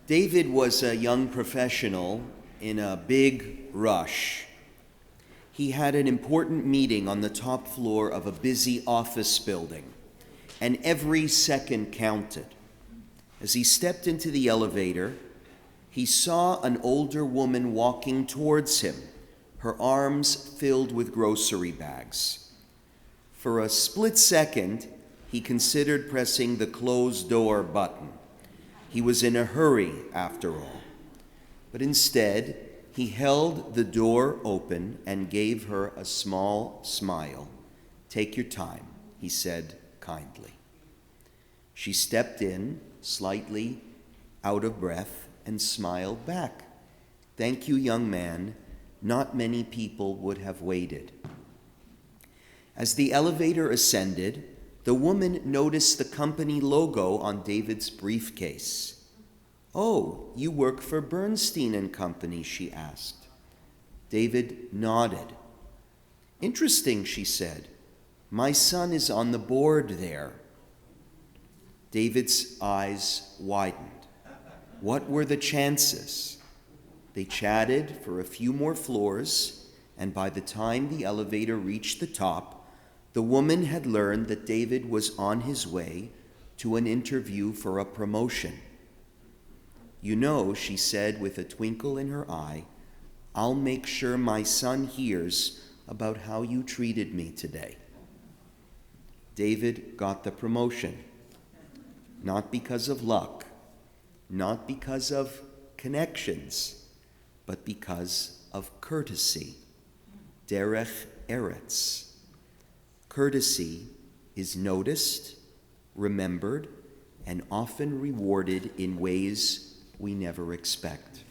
David was a young professional in a big rush. He had an important meeting on the top floor of a busy office building, and every second counted. As he stepped into the elevator, he saw an older woman walking towards him, her arms filled with grocery bags. For a split second, he considered pressing the closed door button. He was in a hurry, after all. But instead, he held the door open and gave her a small smile. "Take your time," he said kindly. She stepped in, slightly out of breath, and smiled back. "Thank you, young man. Not many people would have waited." As the elevator ascended, the woman noticed the company logo on David's briefcase. "Oh, you work for Bernstein and Company," she asked. David nodded. "Interesting," she said. "My son is on the board there." David's eyes widened. What were the chances? They chatted for a few more floors, and by the time the elevator reached the top, the woman had learned that David was on his way to an interview for a promotion. "You know," she said with a twinkle in her eye, "I'll make sure my son hears about how you treated me today." David got the promotion, not because of luck, not because of connections, but because of courtesy. Derech eretz. Courtesy is noticed, remembered, and often rewarded in ways we never expect.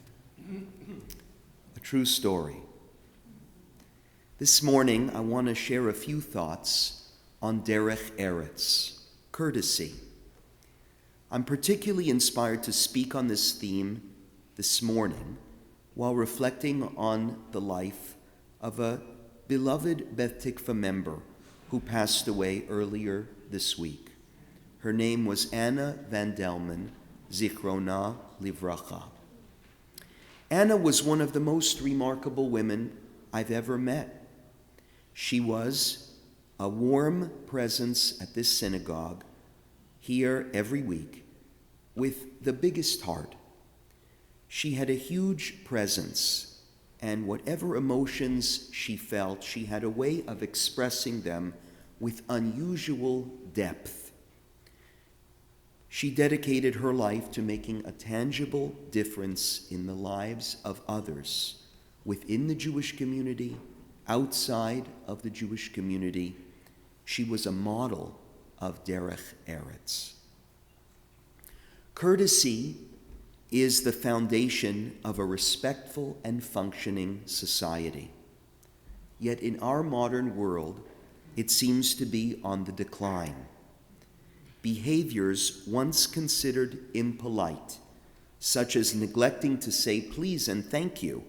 A true story. This morning, I want to share a few thoughts on derech eretz, courtesy. I'm particularly inspired to speak on this theme this morning while reflecting on the life of a beloved Beth Tikvah member who passed away earlier this week. Her name was Anna Van Delman, Zichrona Livracha. Anna was one of the most remarkable women I've ever met. She was a warm presence at this synagogue, here every week, with the biggest heart. She had a huge presence, and whatever emotions she felt, she had a way of expressing them with unusual depth. She dedicated her life to making a tangible difference in the lives of others within the Jewish community, outside of the Jewish community. She was a model of derech eretz. Courtesy is the foundation of a respectful and functioning society. Yet in our modern world, it seems to be on the decline. Behaviors once considered impolite, such as neglecting to say please and thank you,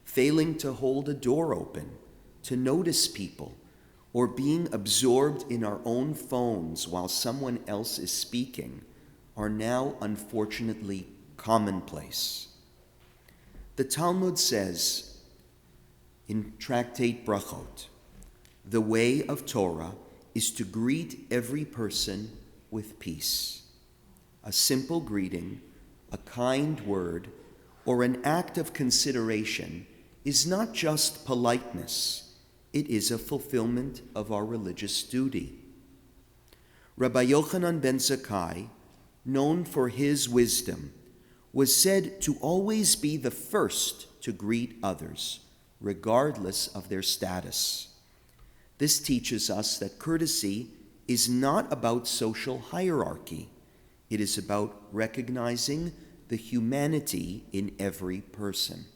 failing to hold a door open, to notice people, or being absorbed in our own phones while someone else is speaking, are now unfortunately commonplace. The Talmud says in Tractate Brachot, the way of Torah is to greet every person with peace. A simple greeting, a kind word, or an act of consideration is not just politeness, it is a fulfillment of our religious duty. Rabbi Yochanan ben Zakkai, known for his wisdom, was said to always be the first to greet others, regardless of their status. This teaches us that courtesy is not about social hierarchy. It is about recognizing the humanity in every person.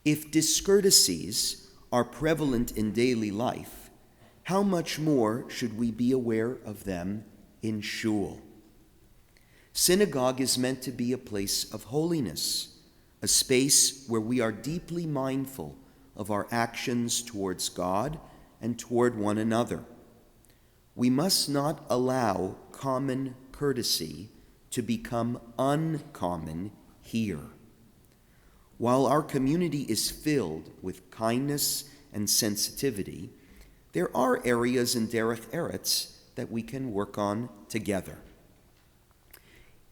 If discourtesies are prevalent in daily life, how much more should we be aware of them in shul? Synagogue is meant to be a place of holiness, a space where we are deeply mindful of our actions towards God and toward one another. We must not allow common courtesy to become uncommon here. While our community is filled with kindness and sensitivity, there are areas in Derech Eretz that we can work on together.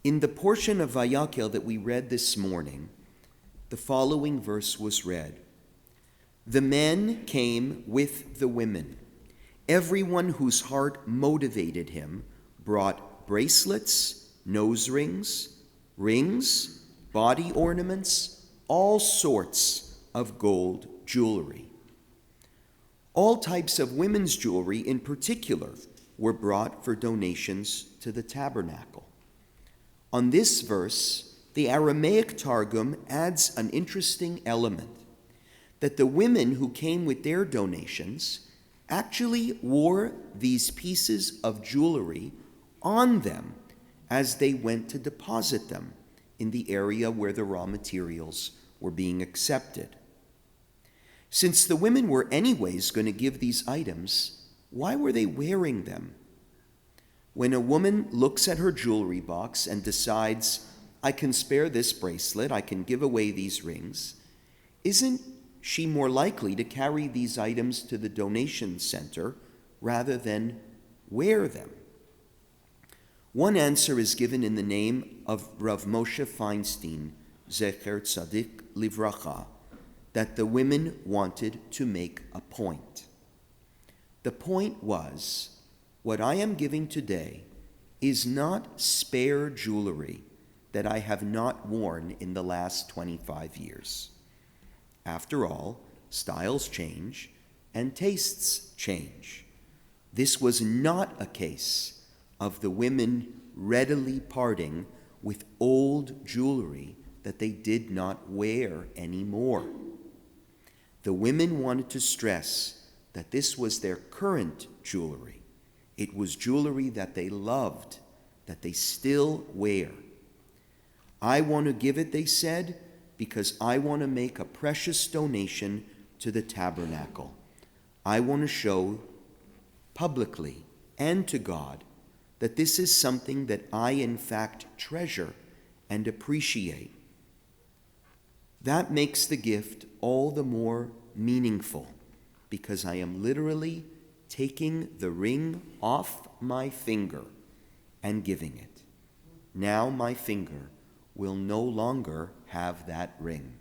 In the portion of Vayakhel that we read this morning, the following verse was read. The men came with the women. Everyone whose heart motivated him brought bracelets, nose rings, body ornaments, all sorts of gold jewelry. All types of women's jewelry in particular were brought for donations to the tabernacle. On this verse, the Aramaic Targum adds an interesting element, that the women who came with their donations actually wore these pieces of jewelry on them as they went to deposit them in the area where the raw materials were being accepted. Since the women were anyways going to give these items, why were they wearing them? When a woman looks at her jewelry box and decides, I can spare this bracelet, I can give away these rings, isn't she more likely to carry these items to the donation center rather than wear them? One answer is given in the name of Rav Moshe Feinstein, Zecher Tzadik Livracha, that the women wanted to make a point. The point was, what I am giving today is not spare jewelry that I have not worn in the last 25 years. After all, styles change and tastes change. This was not a case of the women readily parting with old jewelry that they did not wear anymore. The women wanted to stress that this was their current jewelry. It was jewelry that they loved, that they still wear. I want to give it, they said, because I want to make a precious donation to the tabernacle. I want to show publicly and to God that this is something that I in fact treasure and appreciate. That makes the gift all the more meaningful because I am literally taking the ring off my finger and giving it. Now my finger will no longer have that ring.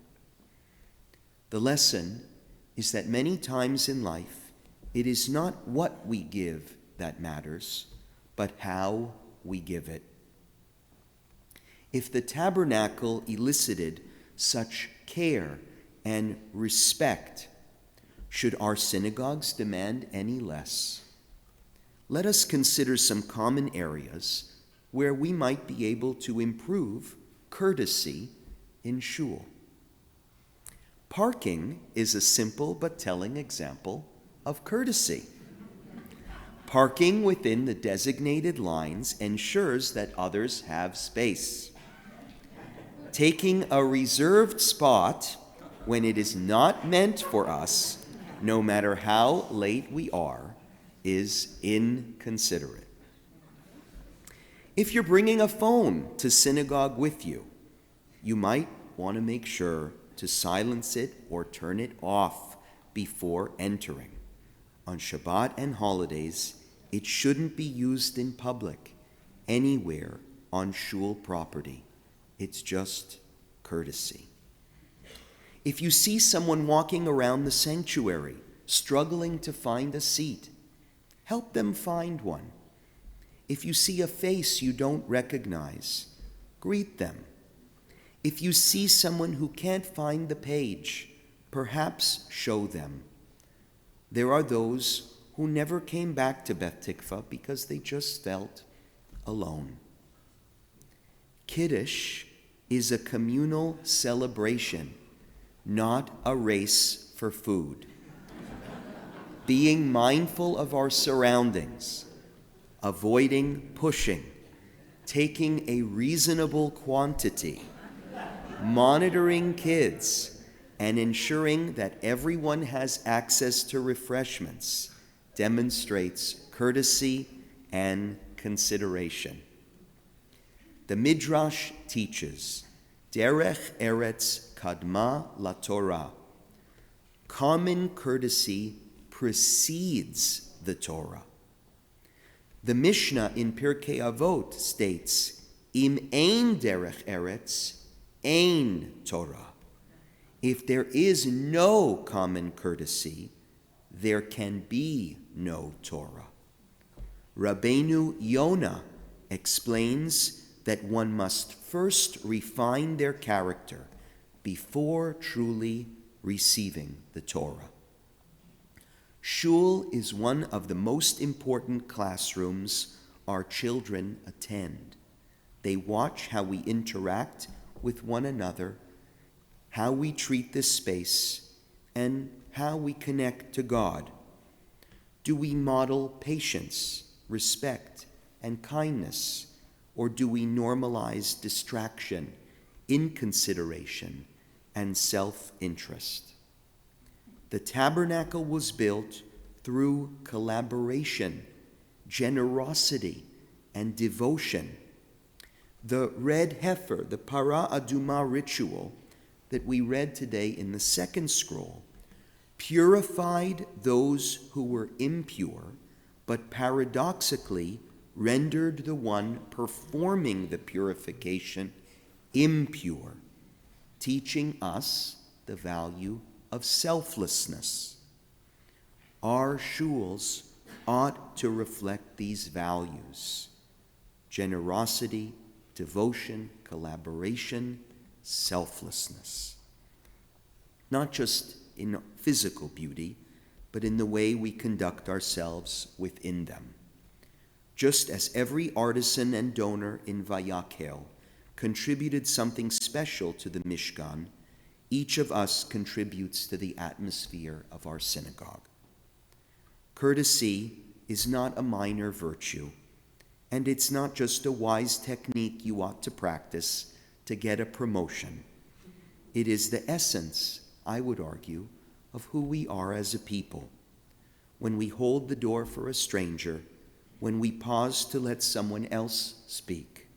The lesson is that many times in life, it is not what we give that matters, but how we give it. If the tabernacle elicited such care and respect, should our synagogues demand any less? Let us consider some common areas where we might be able to improve courtesy in shul. Parking is a simple but telling example of courtesy. Parking within the designated lines ensures that others have space. Taking a reserved spot when it is not meant for us, no matter how late we are, is inconsiderate. If you're bringing a phone to synagogue with you, you might want to make sure to silence it or turn it off before entering. On Shabbat and holidays, it shouldn't be used in public, anywhere on shul property. It's just courtesy. If you see someone walking around the sanctuary, struggling to find a seat, help them find one. If you see a face you don't recognize, greet them. If you see someone who can't find the page, perhaps show them. There are those who never came back to Beth Tikvah because they just felt alone. Kiddush is a communal celebration, not a race for food. Being mindful of our surroundings, avoiding pushing, taking a reasonable quantity, monitoring kids, and ensuring that everyone has access to refreshments demonstrates courtesy and consideration. The Midrash teaches, Derech Eretz Kadma La Torah. Common courtesy precedes the Torah. The Mishnah in Pirkei Avot states, Im ein derech eretz, ein Torah. If there is no common courtesy, there can be no Torah. Rabbeinu Yonah explains that one must first refine their character before truly receiving the Torah. Shul is one of the most important classrooms our children attend. They watch how we interact with one another, how we treat this space, and how we connect to God. Do we model patience, respect, and kindness, or do we normalize distraction, inconsideration, and self-interest? The tabernacle was built through collaboration, generosity, and devotion. The red heifer, the Parah Adumah ritual that we read today in the second scroll, purified those who were impure, but paradoxically rendered the one performing the purification impure, teaching us the value of selflessness. Our shuls ought to reflect these values: generosity, devotion, collaboration, selflessness. Not just in physical beauty, but in the way we conduct ourselves within them. Just as every artisan and donor in Vayakhel contributed something special to the Mishkan, each of us contributes to the atmosphere of our synagogue. Courtesy is not a minor virtue, and it's not just a wise technique you ought to practice to get a promotion. It is the essence, I would argue, of who we are as a people. When we hold the door for a stranger, when we pause to let someone else speak,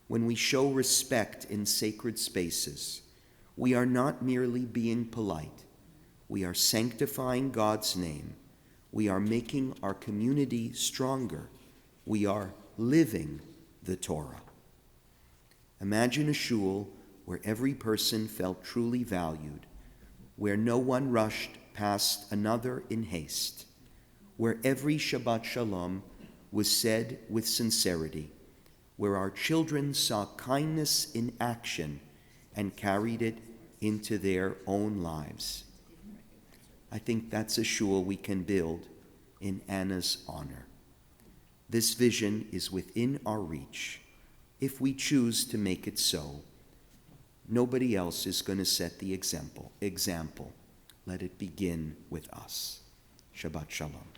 when we show respect in sacred spaces, we are not merely being polite. We are sanctifying God's name. We are making our community stronger. We are living the Torah. Imagine a shul where every person felt truly valued, where no one rushed past another in haste, where every Shabbat Shalom was said with sincerity, where our children saw kindness in action and carried it into their own lives. I think that's a shul we can build in Anna's honor. This vision is within our reach if we choose to make it so. Nobody else is going to set the example. Let it begin with us. Shabbat Shalom.